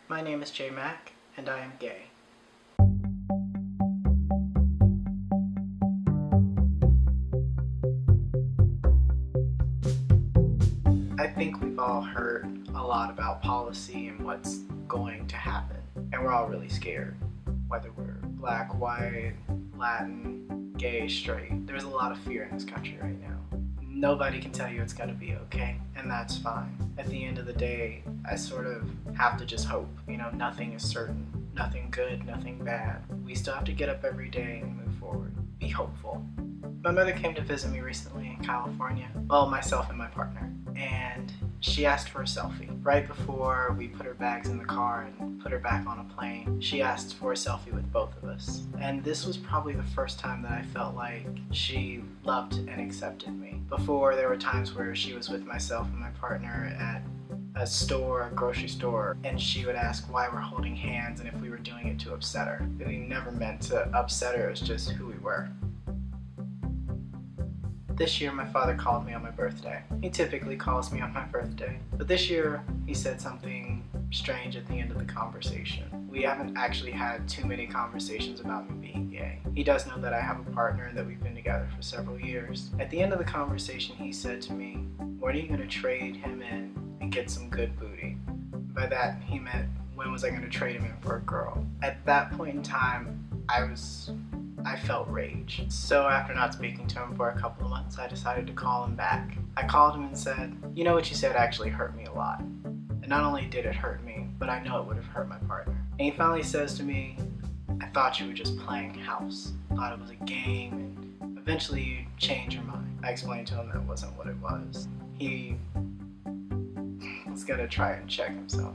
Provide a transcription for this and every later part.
My name is J Mac, and I am gay. I think we've all heard a lot about policy and what's going to happen, and we're all really scared. Whether we're black, white, Latin, gay, straight, there's a lot of fear in this country right now. Nobody can tell you it's going to be okay, and that's fine. At the end of the day, I sort of have to just hope. Nothing is certain. Nothing good, nothing bad. We still have to get up every day and move forward. Be hopeful. My mother came to visit me recently in California. Well, myself and my partner. And she asked for a selfie. Right before we put her bags in the car and put her back on a plane, she asked for a selfie with both of us. And this was probably the first time that I felt like she loved and accepted me. Before, there were times where she was with myself and my partner at a store, a grocery store, and she would ask why we're holding hands and if we were doing it to upset her. We never meant to upset her, it was just who we were. This year, my father called me on my birthday. He typically calls me on my birthday, but this year he said something strange at the end of the conversation. We haven't actually had too many conversations about me being gay. He does know that I have a partner and that we've been together for several years. At the end of the conversation, he said to me, "When are you going to trade him in and get some good booty?" By that, he meant, when was I going to trade him in for a girl? At that point in time, I felt rage. So after not speaking to him for a couple of months, I decided to call him back. I called him and said, "You know what you said actually hurt me a lot. And not only did it hurt me, but I know it would have hurt my partner." And he finally says to me, "I thought you were just playing house. Thought it was a game, and eventually you change your mind." I explained to him that wasn't what it was. He was gonna try and check himself.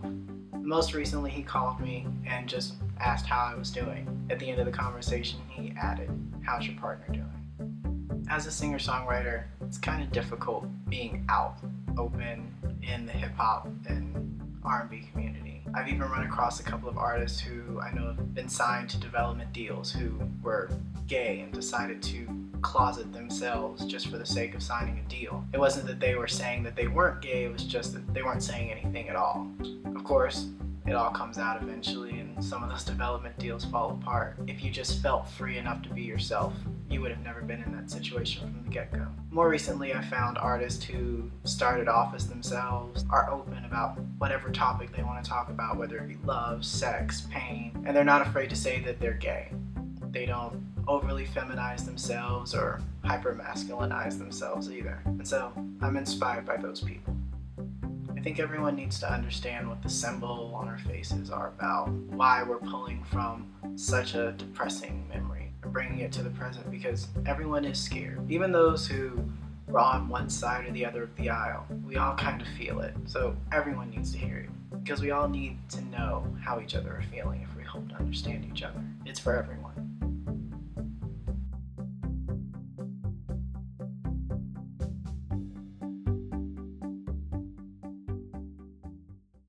Most recently, he called me and just asked how I was doing. At the end of the conversation, he added, "How's your partner doing?" As a singer-songwriter, it's kind of difficult being out, open in the hip-hop and R&B community. I've even run across a couple of artists who I know have been signed to development deals who were gay and decided to closet themselves just for the sake of signing a deal. It wasn't that they were saying that they weren't gay, it was just that they weren't saying anything at all. Of course, it all comes out eventually and some of those development deals fall apart. If you just felt free enough to be yourself, you would have never been in that situation from the get-go. More recently, I found artists who started off as themselves, are open about whatever topic they want to talk about, whether it be love, sex, pain, and they're not afraid to say that they're gay. They don't overly feminize themselves or hyper-masculinize themselves either. And so, I'm inspired by those people. I think everyone needs to understand what the symbol on our faces are about, why we're pulling from such a depressing memory and bringing it to the present, because everyone is scared. Even those who were on one side or the other of the aisle, we all kind of feel it. So everyone needs to hear it, because we all need to know how each other are feeling if we hope to understand each other. It's for everyone.